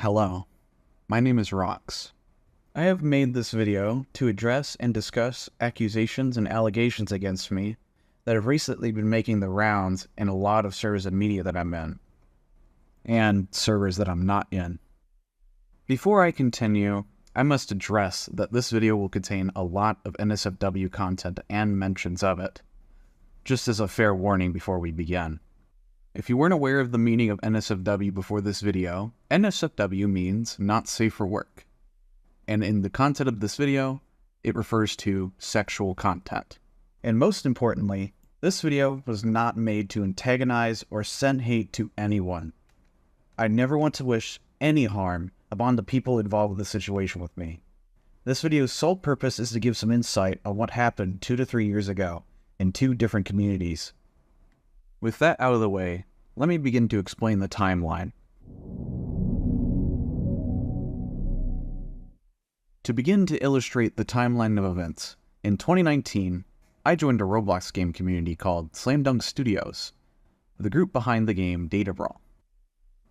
Hello, my name is Rox. I have made this video to address and discuss accusations and allegations against me that have recently been making the rounds in a lot of servers and media that I'm in, and servers that I'm not in. Before I continue, I must address that this video will contain a lot of NSFW content and mentions of it, just as a fair warning before we begin. If you weren't aware of the meaning of NSFW before this video, NSFW means not safe for work. And in the content of this video, it refers to sexual content. And most importantly, this video was not made to antagonize or send hate to anyone. I never want to wish any harm upon the people involved with the situation with me. This video's sole purpose is to give some insight on what happened 2 to 3 years ago in 2 different communities. With that out of the way, let me begin to explain the timeline. To begin to illustrate the timeline of events, in 2019, I joined a Roblox game community called Slam Dunk Studios, the group behind the game Data Brawl.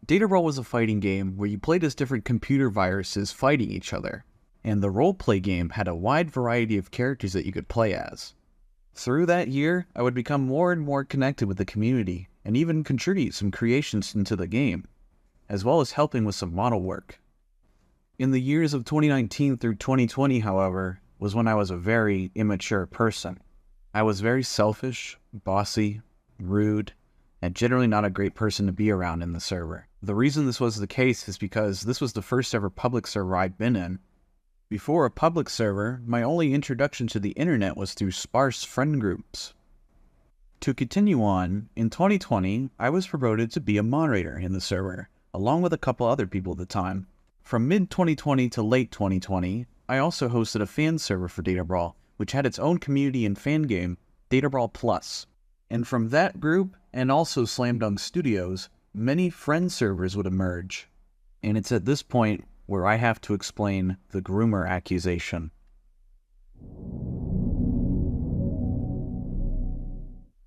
Data Brawl was a fighting game where you played as different computer viruses fighting each other, and the roleplay game had a wide variety of characters that you could play as. Through that year, I would become more and more connected with the community and even contribute some creations into the game, as well as helping with some model work. In the years of 2019 through 2020, however, was when I was a very immature person. I was very selfish, bossy, rude, and generally not a great person to be around in the server. The reason this was the case is because this was the first ever public server I'd been in. Before a public server, my only introduction to the internet was through sparse friend groups. To continue on, in 2020, I was promoted to be a moderator in the server, along with a couple other people at the time. From mid-2020 to late 2020, I also hosted a fan server for Data Brawl, which had its own community and fan game, Data Brawl Plus. And from that group, and also Slam Dunk Studios, many friend servers would emerge. And it's at this point where I have to explain the groomer accusation.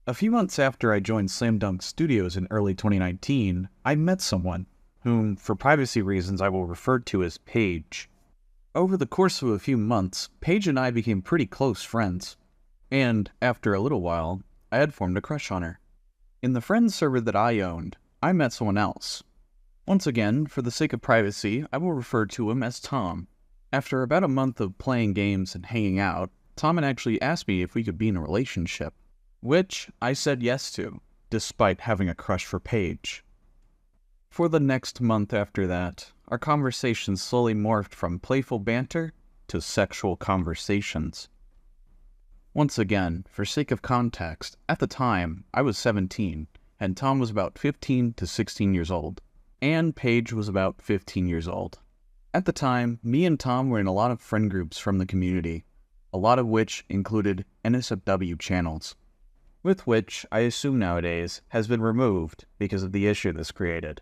A few months after I joined Slam Dunk Studios in early 2019, I met someone, whom, for privacy reasons, I will refer to as Paige. Over the course of a few months, Paige and I became pretty close friends, and after a little while, I had formed a crush on her. In the friends server that I owned, I met someone else. Once again, for the sake of privacy, I will refer to him as Tom. After about a month of playing games and hanging out, Tom had actually asked me if we could be in a relationship, which I said yes to, despite having a crush for Paige. For the next month after that, our conversations slowly morphed from playful banter to sexual conversations. Once again, for sake of context, at the time, I was 17, and Tom was about 15 to 16 years old, and Paige was about 15 years old. At the time, me and Tom were in a lot of friend groups from the community, a lot of which included NSFW channels, with which, I assume nowadays, has been removed because of the issue this created.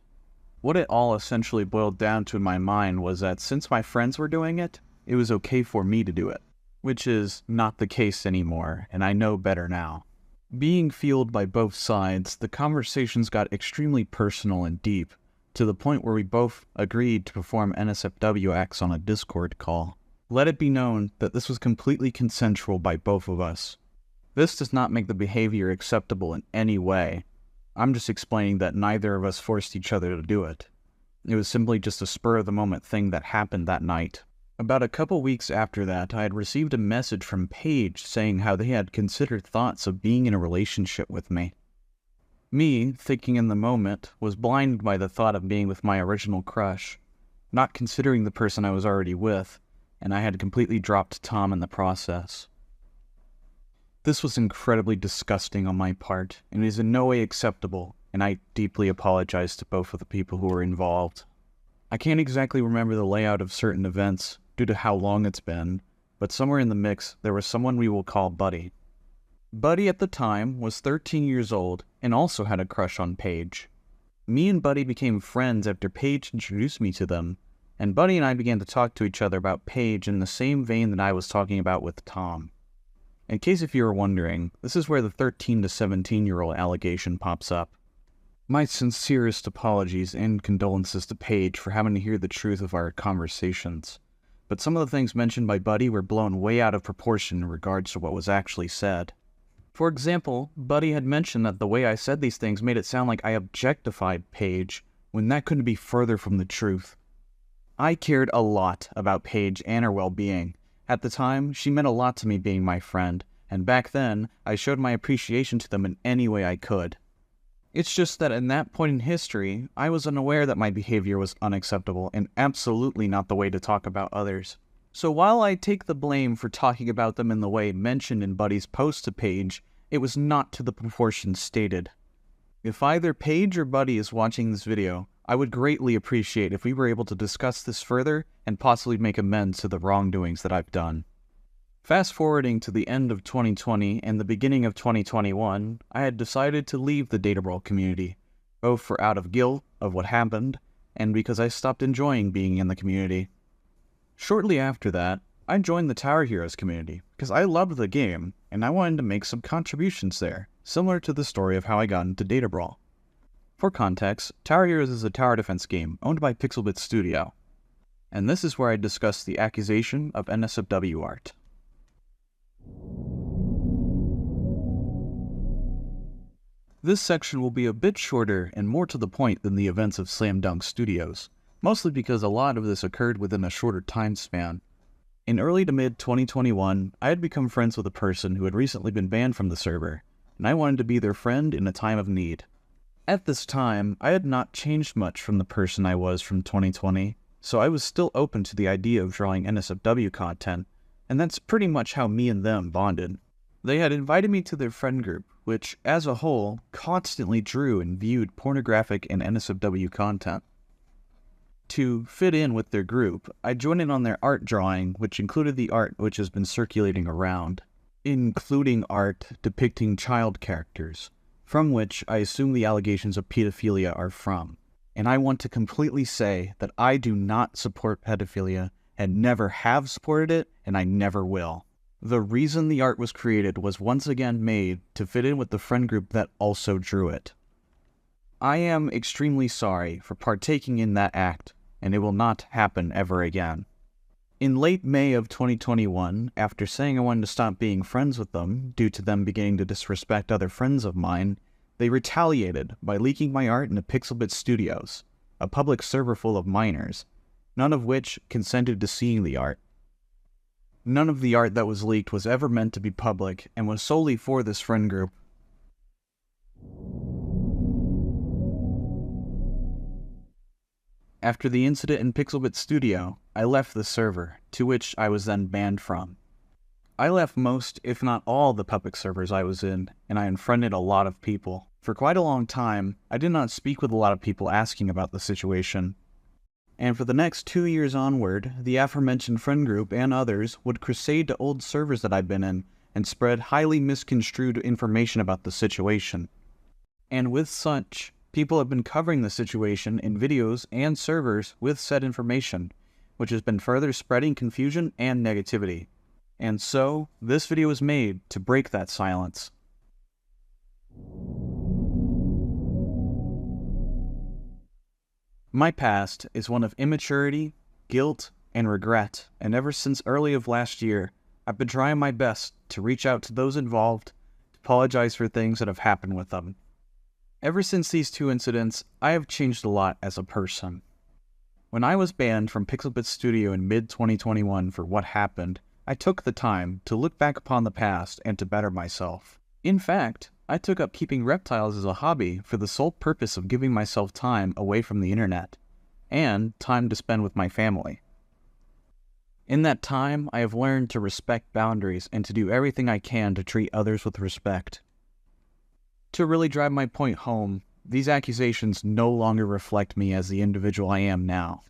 What it all essentially boiled down to in my mind was that since my friends were doing it, it was okay for me to do it, which is not the case anymore, and I know better now. Being fueled by both sides, the conversations got extremely personal and deep, to the point where we both agreed to perform NSFW acts on a Discord call. Let it be known that this was completely consensual by both of us. This does not make the behavior acceptable in any way. I'm just explaining that neither of us forced each other to do it. It was simply just a spur-of-the-moment thing that happened that night. About a couple weeks after that, I had received a message from Paige saying how they had considered thoughts of being in a relationship with me. Me, thinking in the moment, was blinded by the thought of being with my original crush, not considering the person I was already with, and I had completely dropped Tom in the process. This was incredibly disgusting on my part, and is in no way acceptable, and I deeply apologize to both of the people who were involved. I can't exactly remember the layout of certain events, due to how long it's been, but somewhere in the mix there was someone we will call Buddy. Buddy at the time was 13 years old, and also had a crush on Paige. Me and Buddy became friends after Paige introduced me to them, and Buddy and I began to talk to each other about Paige in the same vein that I was talking about with Tom. In case if you were wondering, this is where the 13 to 17-year-old allegation pops up. My sincerest apologies and condolences to Paige for having to hear the truth of our conversations. But some of the things mentioned by Buddy were blown way out of proportion in regards to what was actually said. For example, Buddy had mentioned that the way I said these things made it sound like I objectified Paige, when that couldn't be further from the truth. I cared a lot about Paige and her well-being. At the time, she meant a lot to me being my friend, and back then, I showed my appreciation to them in any way I could. It's just that in that point in history, I was unaware that my behavior was unacceptable and absolutely not the way to talk about others. So while I take the blame for talking about them in the way mentioned in Buddy's post to Paige, it was not to the proportions stated. If either Paige or Buddy is watching this video, I would greatly appreciate if we were able to discuss this further and possibly make amends to the wrongdoings that I've done. Fast forwarding to the end of 2020 and the beginning of 2021, I had decided to leave the Databrawl community, both for out of guilt of what happened, and because I stopped enjoying being in the community. Shortly after that, I joined the Tower Heroes community because I loved the game and I wanted to make some contributions there, similar to the story of how I got into Databrawl. For context, Tower Heroes is a tower defense game owned by Pixelbit Studio, and this is where I discuss the accusation of NSFW art. This section will be a bit shorter and more to the point than the events of Slam Dunk Studios, mostly because a lot of this occurred within a shorter time span. In early to mid 2021, I had become friends with a person who had recently been banned from the server, and I wanted to be their friend in a time of need. At this time, I had not changed much from the person I was from 2020, so I was still open to the idea of drawing NSFW content, and that's pretty much how me and them bonded. They had invited me to their friend group, which, as a whole, constantly drew and viewed pornographic and NSFW content. To fit in with their group, I joined in on their art drawing, which included the art which has been circulating around, including art depicting child characters, from which I assume the allegations of pedophilia are from. And I want to completely say that I do not support pedophilia, and never have supported it, and I never will. The reason the art was created was once again made to fit in with the friend group that also drew it. I am extremely sorry for partaking in that act, and it will not happen ever again. In late May of 2021, after saying I wanted to stop being friends with them due to them beginning to disrespect other friends of mine, they retaliated by leaking my art into Pixelbit Studios, a public server full of minors, none of which consented to seeing the art. None of the art that was leaked was ever meant to be public and was solely for this friend group. After the incident in Pixelbit Studio, I left the server, to which I was then banned from. I left most, if not all, the public servers I was in, and I unfriended a lot of people. For quite a long time, I did not speak with a lot of people asking about the situation. And for the next 2 years onward, the aforementioned friend group and others would crusade to old servers that I'd been in and spread highly misconstrued information about the situation. And with such, people have been covering the situation in videos and servers with said information, which has been further spreading confusion and negativity. And so, this video was made to break that silence. My past is one of immaturity, guilt, and regret, and ever since early of last year, I've been trying my best to reach out to those involved, to apologize for things that have happened with them. Ever since these two incidents, I have changed a lot as a person. When I was banned from Pixelbit Studio in mid-2021 for what happened, I took the time to look back upon the past and to better myself. In fact, I took up keeping reptiles as a hobby for the sole purpose of giving myself time away from the internet, and time to spend with my family. In that time, I have learned to respect boundaries and to do everything I can to treat others with respect. To really drive my point home, these accusations no longer reflect me as the individual I am now.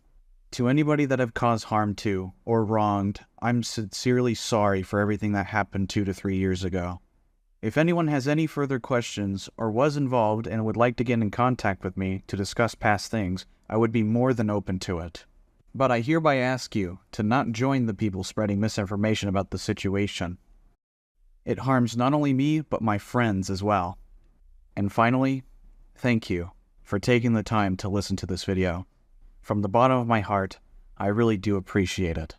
To anybody that I've caused harm to, or wronged, I'm sincerely sorry for everything that happened 2 to 3 years ago. If anyone has any further questions, or was involved and would like to get in contact with me to discuss past things, I would be more than open to it. But I hereby ask you to not join the people spreading misinformation about the situation. It harms not only me, but my friends as well. And finally, thank you. for taking the time to listen to this video. From the bottom of my heart, I really do appreciate it.